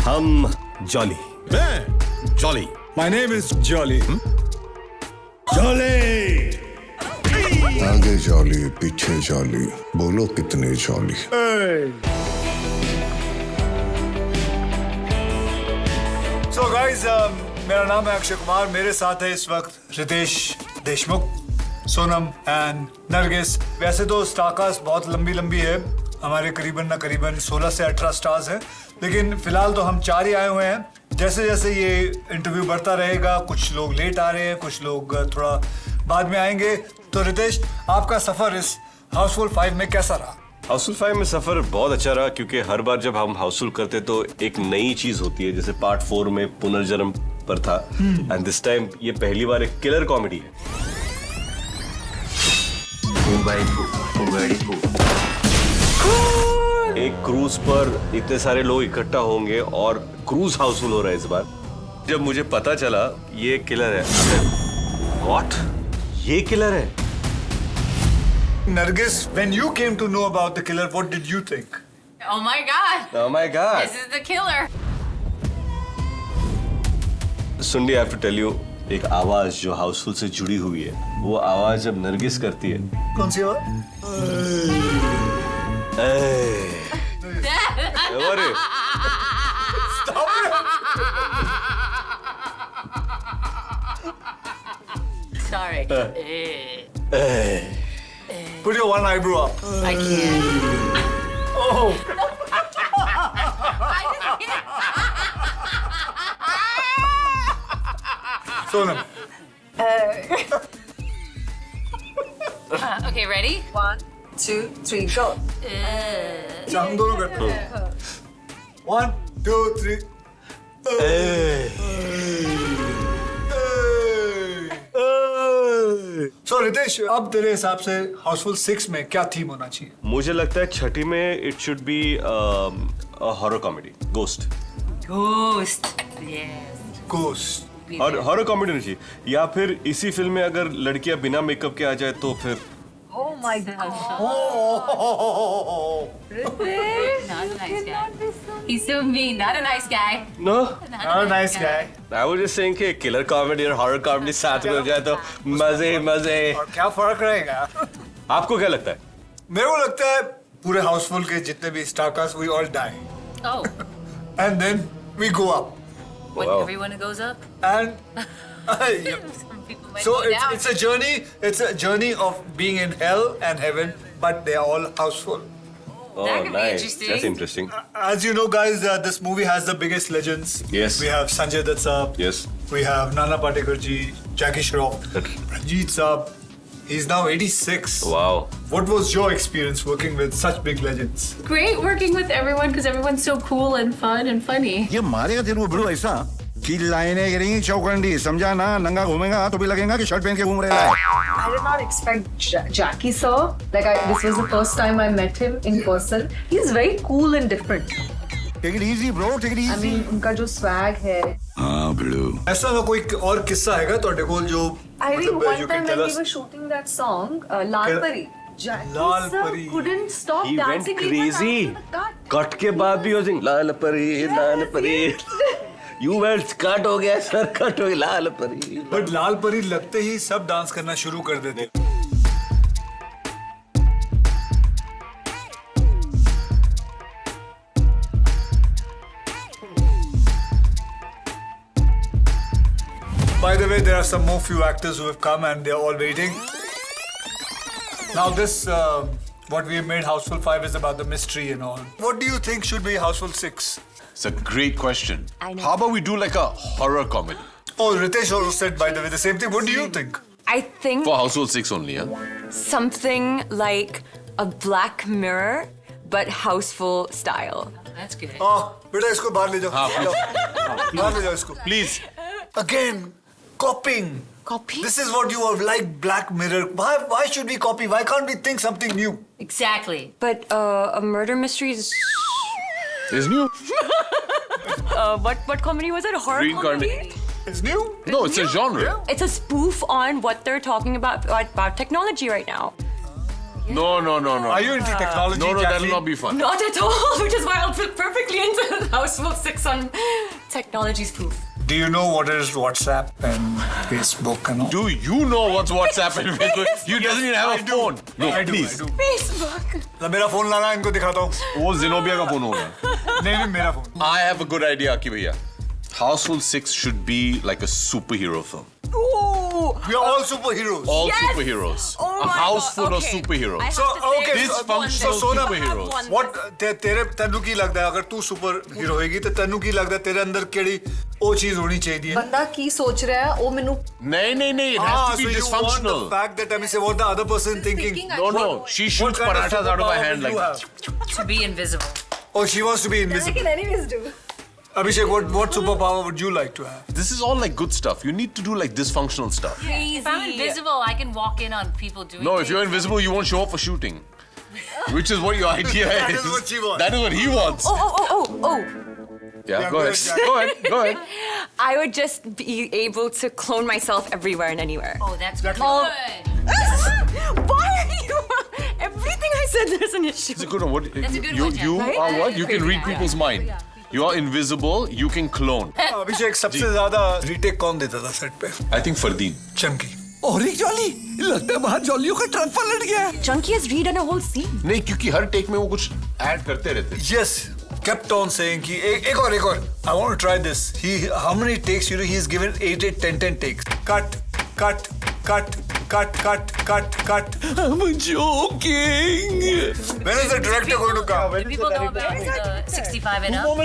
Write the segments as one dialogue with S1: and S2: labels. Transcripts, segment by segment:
S1: हम जॉली।
S2: मैं jolly.
S3: My name is Jolly. Jolly!
S4: आगे जॉली पीछे जॉली, बोलो कितने जॉली।
S3: So guys, मेरा नाम है अक्षय कुमार। मेरे साथ है इस वक्त रितेश देशमुख, सोनम एंड नरगिस। वैसे तो स्टारकास्ट बहुत लंबी है, हमारे करीबन 16 से 18 स्टार्स हैं, लेकिन फिलहाल तो हम 4 ही आए हुए हैं। जैसे जैसे ये इंटरव्यू बढ़ता रहेगा, कुछ लोग लेट आ रहे हैं, कुछ लोग थोड़ा बाद में आएंगे। तो रितेश, आपका सफर इस हाउसफुल 5 में कैसा रहा?
S1: हाउसफुल 5 में सफर बहुत अच्छा रहा, क्योंकि हर बार जब हम हाउसफुल करते तो एक नई चीज होती है। जैसे पार्ट 4 में पुनर्जन्म पर था, एंड दिस टाइम ये पहली बार एक किलर कॉमेडी है। एक क्रूज पर इतने सारे लोग इकट्ठा होंगे और क्रूज हाउसफुल हो रहा है इस बार। जब मुझे पता चला ये किलर है, व्हाट, ये किलर है?
S3: Nargis, when you came to know about the killer, what did you think?
S5: Oh my god!
S1: Oh my God!
S5: This is the killer.
S1: सुंडी, I have to tell you, एक आवाज जो हाउसफुल से जुड़ी हुई है, वो आवाज जब नरगिस करती है।
S3: कौन सी आवाज?
S1: अरे
S5: Sorry.
S3: Put your one eyebrow up.
S5: I can't.
S3: Oh, Sonam.
S5: Okay, ready?
S6: 1, 2, 3, go.
S3: अच्छा, हम दोनों करते हैं। 1, 2, 3. So रितेश, अब तेरे हिसाब से हाउसफुल 6 में क्या थीम होना चाहिए?
S1: मुझे लगता है छठी में it should be horror comedy, ghost.
S5: Ghost. Yes.
S3: Ghost.
S1: और हॉरर कॉमेडी नहीं चाहिए, या फिर इसी फिल्म में अगर लड़कियां बिना मेकअप के आ जाए तो फिर
S6: Oh my god.
S5: Not a nice guy. He's so mean. Not a nice guy.
S1: No.
S5: Not
S3: Oh, nice guy.
S1: I was just saying कि किलर कॉमेडी और हॉरर कॉमेडी साथ में हो जाए तो मजे मजे।
S3: और क्या फर्क रहेगा?
S1: आपको क्या लगता है?
S3: मेरे को लगता है पूरे हाउसफुल के जितने भी star cast, we all die
S5: Oh,
S3: and then we go up
S5: when
S1: Wow.
S5: everyone goes up,
S3: and
S5: some people might
S3: so
S5: go down.
S3: it's a journey. It's a journey of being in hell and heaven, but they are all houseful.
S1: Oh,
S5: That could be
S1: nice.
S5: interesting.
S1: That's interesting.
S3: As you know, guys, this movie has the biggest legends.
S1: Yes.
S3: We have Sanjay Dutt saab.
S1: Yes.
S3: We have Nana Patekar ji, Jackie Shroff, Ranjit saab. He's now 86.
S1: Wow.
S3: What was your experience working with such big legends?
S5: Great working with everyone because everyone's so cool and fun and funny.
S7: ये मारेगा तेरे को bro ऐसा कि लाइनें गिरेंगी चौकंडी, समझा ना? नंगा घूमेगा तो भी लगेगा कि शर्ट पहन के घूम रहा है।
S6: I did not expect Jackie sir. Like this was the first time I met him in person. He's very cool and different.
S7: Take it easy bro, take it
S6: I
S7: easy।
S6: mean, उनका जो swag है.
S7: हाँ bro.
S3: ऐसा ना कोई और किस्सा हैगा ਤੁਹਾਡੇ ਕੋਲ जो
S6: I think one
S3: you
S6: time
S3: can
S6: when
S3: tell
S6: we
S3: us?
S6: were shooting that song, Lal Pari, Jackie
S3: Lal
S6: sir
S3: Pari.
S6: couldn't stop
S1: He went
S6: dancing
S1: crazy.
S6: even after the cut.
S1: Cut के बाद भी हो सिंग लाल परी लाल परी। You went cut हो गया sir, cut हो गया लाल परी।
S3: बट लाल परी लगते ही सब डांस करना शुरू कर देते। By the way, there are some more few actors who have come and they're all waiting. Now this, what we have made Houseful 5 is about the mystery and all. What do you think should be Houseful 6?
S2: It's a great question.
S6: I know.
S2: How about we do like a horror comedy
S3: Oh, Ritesh also said, by the way, the same thing. What do you think?
S8: I think
S2: for Household 6 only, yeah?
S8: something like a Black Mirror, but houseful style.
S5: That's good.
S3: Oh, बेटा इसको बाहर ले जाओ।
S2: हाँ,
S3: जाओ। बाहर ले जाओ इसको।
S2: Please.
S3: Again, copying.
S8: Copy?
S3: This is what you have liked, Black Mirror. Why should we copy? Why can't we think something new?
S5: Exactly.
S8: But a murder mystery is.
S2: It's new.
S8: What comedy was it? A horror comedy?
S2: Reincarnate.
S3: It's new.
S2: No, it's a genre.
S8: It's a spoof on what they're talking about technology right now.
S2: No.
S3: Are you into technology,
S2: No, that'll
S3: Jacqueline?
S2: not be fun.
S8: Not at all, which is why I'll fit perfectly into Houseful 6 on technology spoof.
S3: Do you know what is WhatsApp and Facebook and all?
S2: Do you know what's WhatsApp and Facebook? You doesn't even have a phone. No,
S3: I do,
S2: please.
S3: I do.
S8: Facebook.
S3: तो मेरा phone लाना इनको दिखाता हूँ.
S2: वो Zenobia का phone होगा.
S3: नहीं मेरा phone.
S2: I have a good idea, Aki bhaiya. Houseful 6 should be like a superhero film.
S8: Ooh.
S3: We are all superheroes.
S2: All
S8: Yes!
S2: superheroes.
S8: Oh
S2: a
S8: my
S2: house
S8: God,
S2: full of
S8: okay.
S2: superheroes.
S8: I
S3: So,
S8: have to say
S3: okay,
S8: I have one
S2: dysfunctional
S8: thing.
S3: Sonam,
S8: I have
S2: superheroes.
S8: one
S3: What
S8: thing.
S3: तेरे तन्नू की लगता है अगर तू super hero होएगी तो तन्नू की लगता है तेरे अंदर केड़ी वो चीज होनी चाहिए.
S6: बंदा की सोच रहा है वो मैनू
S2: नहीं. It has to be
S3: so you want
S2: dysfunctional.
S3: the fact that I mean say what the other person thinking.
S2: No. She shoots
S3: What kind of
S2: parathas out of her
S3: superpower
S2: hand
S3: will
S2: like
S3: you
S2: that.
S3: have?
S5: To be invisible.
S3: Oh, she wants to be
S6: I
S3: invisible.
S6: can anyways do.
S3: Abhishek, what superpower would you like to have?
S2: This is all like good stuff. You need to do like dysfunctional stuff.
S5: If I'm invisible, I can walk in on people doing
S2: No, if you're
S5: things.
S2: invisible, you won't show up for shooting. Which is what your idea is.
S3: That is what she wants.
S2: That is what he wants.
S8: Oh.
S2: Yeah,
S3: go
S2: go
S3: ahead,
S2: ahead.
S3: Jack.
S2: Go ahead.
S8: I would just be able to clone myself everywhere and anywhere.
S5: Oh, that's good.
S8: Why are you? Everything I said, there's an issue.
S2: It's a good one. What,
S5: That's a good
S2: you
S5: one, Jack.
S2: you
S8: Right?
S2: are what? You can read
S8: Yeah.
S2: people's mind. You are invisible. You can clone.
S3: अभिषेक सबसे ज्यादा retake कौन देता था set पे?
S2: I think Fardeen.
S3: चमकी.
S7: और एक jolly लगता है बाहर जॉलियों का ट्रक पलट गया.
S8: Chunky has redone a whole scene.
S2: नहीं क्योंकि हर टेक में वो कुछ ऐड करते रहते.
S3: Yes, kept on saying कि एक और. I want to try this. How many takes you know he's given 8, 10 takes. Cut.
S7: I'm joking.
S3: When is the director going to come?
S5: Do people know about the 65 and up?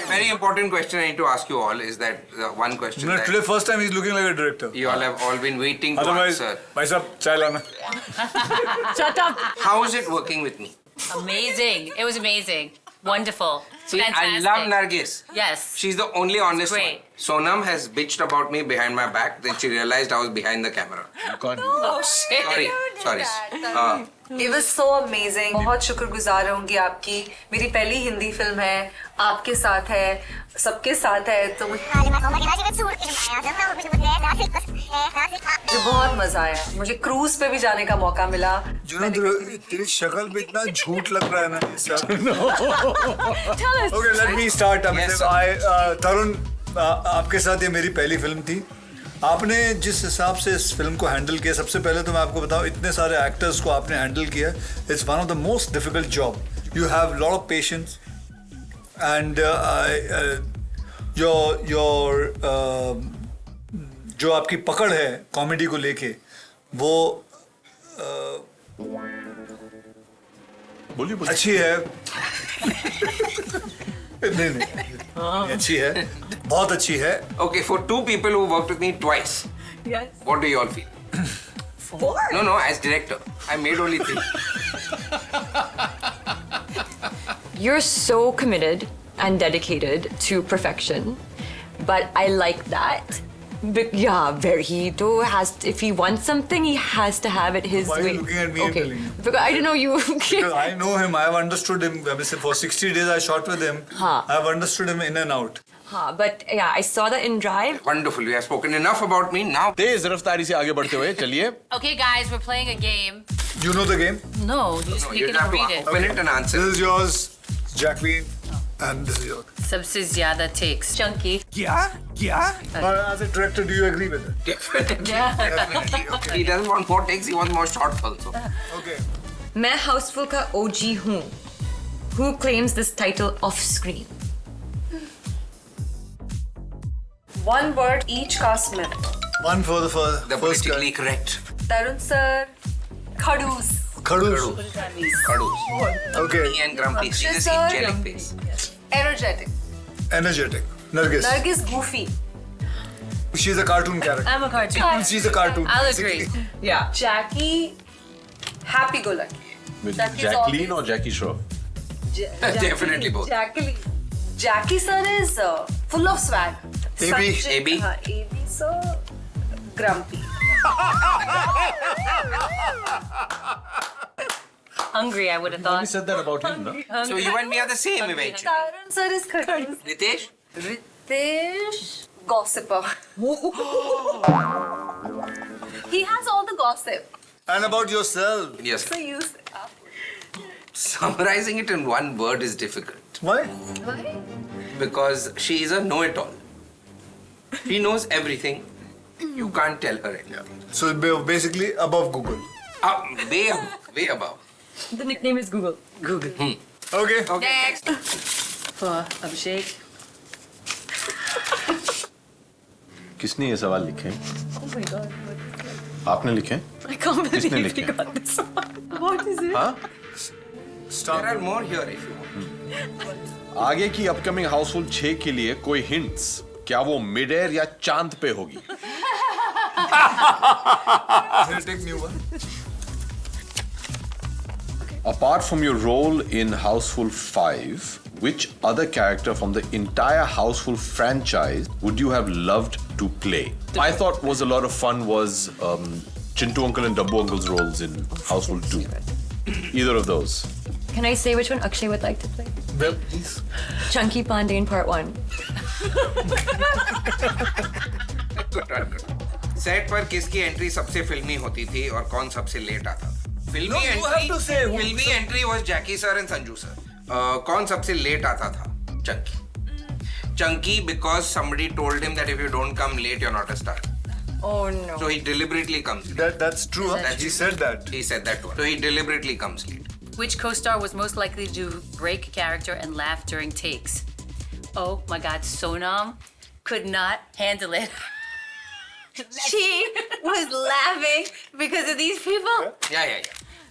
S9: Very important question I need to ask you all is that one question
S3: No,
S9: that
S3: today first time he's looking like a director.
S9: you all have all been waiting to
S3: Otherwise,
S9: answer.
S3: भाई साहब चाय लाना.
S8: Shut up.
S9: How is it working with me?
S5: Amazing. It was amazing. Wonderful.
S9: See,
S5: Fantastic.
S9: I love Nargis.
S5: Yes.
S9: She's the only honest
S5: Great.
S9: one. Sonam has bitched about me behind my back. Then she realized I was behind the camera.
S5: Oh, shit.
S9: Sorry.
S6: It was so amazing. बहुत शुक्रगुजार रहूंगी आपकी. मेरी पहली Hindi film है. आपके साथ है. सबके साथ है. तो मुझे बहुत मजा आया. मुझे क्रूज पे भी जाने का मौका मिला.
S3: तेरी शक्ल पे इतना झूठ लग रहा है ना ये सब.
S8: Tell us.
S3: Okay, let me start.
S9: Yes,
S3: तरुण, आपके साथ ये मेरी पहली फिल्म थी. आपने जिस हिसाब से इस फिल्म को हैंडल किया, सबसे पहले तो मैं आपको बताऊं, इतने सारे एक्टर्स को आपने हैंडल किया. It's one of the most difficult job. You have lot of patience and your जो आपकी पकड़ है कॉमेडी को लेके वो
S2: बोलिए.
S3: अच्छी है. नहीं अच्छी है, बहुत अच्छी है.
S9: Okay, for two people who worked with me twice,
S8: Yes.
S9: what do you all feel?
S8: 4.
S9: No, as director, I made only 3.
S8: You're so committed and dedicated to perfection, but I like that. But yeah, he too has. If he wants something, he has to have it his
S3: Why are
S8: way.
S3: you looking at me and
S8: Okay,
S3: telling me?
S8: because I don't know you.
S3: Because I know him, I have understood him. I mean, for 60 days I shot with him.
S8: Huh.
S3: I have understood him in and out.
S8: But yeah, I saw that in Drive.
S9: Wonderful. You have spoken enough about me. Now,
S2: तेज रफ्तारी से आगे बढ़ते हुए चलिए.
S5: Okay, guys, we're playing a game.
S3: You know the game?
S5: No, you just
S9: you
S5: pick it
S9: have
S5: and
S9: to
S5: read it.
S9: open it and answer.
S3: This is yours, Jacqueline, and this is yours.
S5: Sabse zyada takes.
S8: Chunky.
S7: क्या
S3: As a director, do you agree with it?
S9: Definitely.
S5: Yeah.
S9: Definitely. Okay. He doesn't want more takes. He wants more shots also.
S3: Okay.
S8: मैं Houseful का OG हूँ. Who claims this title off screen?
S6: One word each cast member.
S3: One for the
S9: The
S3: first
S9: politically
S3: guy.
S9: correct.
S6: Tarun sir, Khadus.
S3: Khadus.
S9: Kadus.
S3: Okay.
S9: Me and Grumpy. She's
S6: Akshay
S9: just
S6: sir,
S9: angelic face.
S6: Energetic.
S3: Energetic. Nargis.
S6: Nargis goofy.
S3: She's a cartoon character.
S5: I'm a cartoon.
S3: She's a cartoon.
S5: I'll
S3: basically.
S5: agree.
S8: Yeah.
S6: Jackie, happy-go-lucky.
S2: With
S6: That is
S2: Jacqueline
S6: always-
S2: or Jackie Shroff?
S9: Definitely both.
S6: Jackie sir is full of swag.
S3: AB.
S6: Sanjay-
S9: AB.
S6: AB sir, grumpy.
S5: Hungry, I would have
S2: We
S5: thought.
S2: said that about him, no?
S9: So you and me are the same eventually.
S6: Tarun sir is Khadus.
S9: Ritesh?
S6: Ritesh, gossiper. He has all the gossip.
S3: And about yourself.
S9: Yes.
S6: So you.
S9: Summarizing it in one word is difficult
S3: Why?
S9: because she is a know-it-all. She knows everything. You can't tell her anything.
S3: So basically above Google.
S9: Way above.
S8: The nickname is Google.
S3: Okay.
S9: Okay.
S5: Next. For Abhishek.
S2: किसने ये सवाल लिखे हैं?
S8: Oh my god.
S2: आपने लिखे हैं?
S8: I can't
S2: किसने
S8: believe
S2: लिखे
S8: we
S2: हैं?
S8: got this one. What is it?
S2: हाँ?
S9: There are more here if you want.
S2: आगे की अपकमिंग हाउसफुल 6 के लिए कोई हिंट्स? क्या वो मिड एयर या चांद पे होगी?
S3: We'll take new one.
S2: Apart from your role in Houseful 5, which other character from the entire Houseful franchise would you have loved to play? I thought was a lot of fun was Chintu Uncle and Dabbu Uncle's roles in Houseful 2. Either of those.
S8: Can I say which one Akshay would like to play?
S3: Well, please.
S8: Chunky Pandey in part 1.
S9: Set पर किसकी entry सबसे फिल्मी होती थी और कौन सबसे late आता? फिल्मी
S3: No, you have to say who.
S9: फिल्मी entry was Jackie sir and Sanju sir. कौन सबसे लेट आता था? Chunky. Chunky because somebody told him that if you don't come late you're not a star.
S8: Oh no.
S9: So he deliberately comes late.
S3: That's true. Huh? He said that.
S9: He said that one. So he deliberately comes late.
S5: Which co-star was most likely to break character and laugh during takes? Oh my God, Sonam could not handle it. She was laughing because of these people.
S9: Yeah.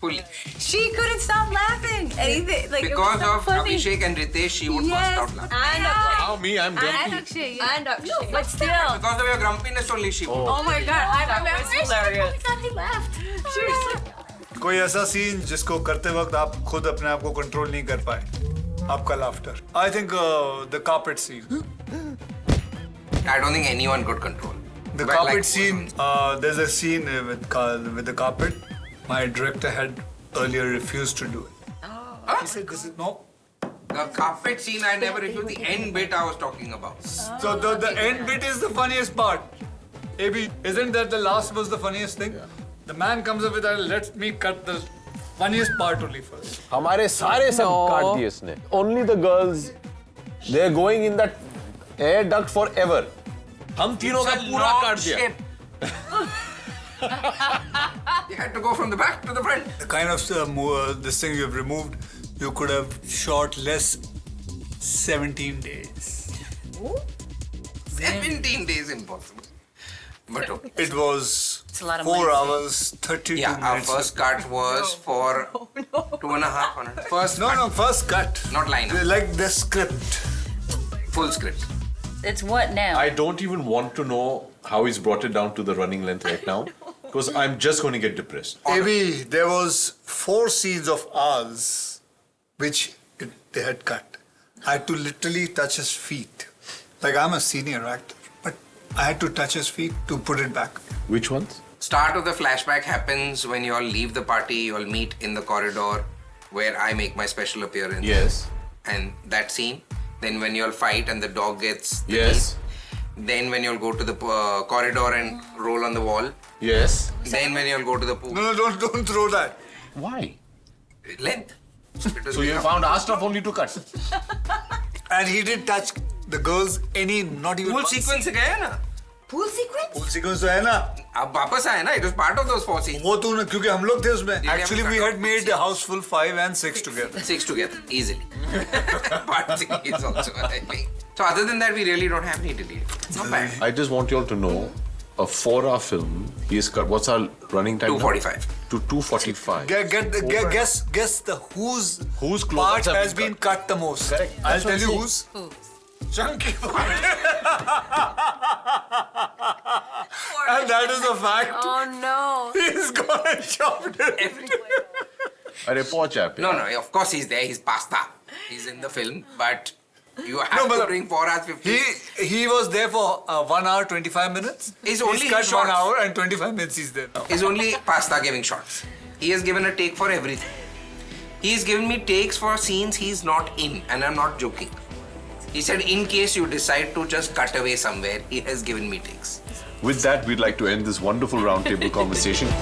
S9: Fully.
S5: She couldn't stop laughing. Anything like it was
S9: Because
S5: so
S9: of
S5: funny.
S9: Abhishek and Ritesh, she would bust out laughing.
S8: And Akshay.
S2: How me? I'm
S5: And
S2: grumpy.
S5: Akshay, yeah.
S8: And Akshay. But still.
S9: Because of your grumpiness only she would.
S5: Oh my God, I remember.
S8: was hilarious.
S5: Oh my God, he laughed. Seriously.
S3: कोई ऐसा scene जिसको करते वक्त आप खुद अपने आप को कंट्रोल नहीं कर पाए आपका laughter I think the carpet scene
S9: I don't think anyone could control.
S3: The
S9: But
S3: carpet
S9: like-
S3: scene, there's a scene with the carpet. My director had earlier refused to do it. He said, "This is no."
S9: The carpet scene I never reviewed. The end bit I was talking about.
S3: So the end bit is the funniest part. AB, isn't that the last was the funniest thing? The man comes up with that. Let me cut the funniest part only first.
S2: हमारे सारे सब काट दिए इसने. Only the girls, they're going in that air duct forever. हम तीनों का पूरा काट दिया.
S9: You had to go from the back to the front.
S3: The kind of this thing you have removed, you could have shot less 17 days.
S9: 17 days impossible. But okay.
S3: It was
S5: It's a lot of
S3: 4
S5: money.
S3: hours, 32
S9: Yeah, our
S3: minutes.
S9: first cut was for 2.5 hours. First cut,
S3: No, first cut.
S9: not line up.
S3: Like the script.
S9: Full script.
S5: It's what now?
S2: I don't even want to know how he's brought it down to the running length right now, because I'm just going to get depressed.
S3: Maybe there was 4 scenes of ours which they had cut. I had to literally touch his feet. Like I'm a senior actor, but I had to touch his feet to put it back.
S2: Which ones?
S9: Start of the flashback happens when you all leave the party, you all meet in the corridor where I make my special appearance.
S2: Yes.
S9: And that scene. Then when you all fight and the dog gets the
S2: Yes.
S9: teeth. Then when you all go to the corridor and roll on the wall.
S2: Yes.
S9: Then when you all go to the pool.
S3: No, don't throw that.
S2: Why?
S9: Length. It was
S2: So you
S9: enough.
S2: found our stuff only to cut.
S3: And he did touch the girls not even
S9: Pool
S3: once.
S9: sequence से गया ना?
S6: Pool sequence?
S3: Pool sequence तो है ना.
S9: अब वापस आए ना? It was part of those 4 scenes.
S3: वो तो क्योंकि हम लोग थे उसमें.
S9: we
S3: Actually,
S9: have
S3: we
S9: cut
S3: had
S9: out
S3: made
S9: scenes?
S3: Houseful 5 and 6 together.
S9: 6 together, easily. Part 3 is also, I think. So other than that, we really don't have any delay. Not bad.
S2: I just want you all to know, a 4-hour film, he has cut, what's our running time?
S9: 2:45.
S2: To 2:45.
S3: Guess the whose
S2: Whose
S3: part
S2: clothes have
S3: has
S2: been
S3: been cut the most.
S2: Correct.
S3: I'll
S2: That's what
S3: tell you
S2: I'm
S3: whose.
S5: Who?
S3: Chunky part. And that is a fact.
S8: Oh no.
S3: He's gone and chopped it.
S2: अरे पहुंच आप.
S9: No, of course he's there. He's pasta. He's in the film, but you have
S3: No,
S9: to
S3: but
S9: bring 4 hours 50.
S3: He was there for 1 hour 25 minutes.
S9: He's only
S3: cut
S9: in shots.
S3: 1 hour and 25 minutes. He's there now.
S9: Is only pasta giving shots. He has given a take for everything. He's given me takes for scenes he's not in, and I'm not joking. He said, in case you decide to just cut away somewhere, he has given me takes.
S2: With that, we'd like to end this wonderful roundtable conversation.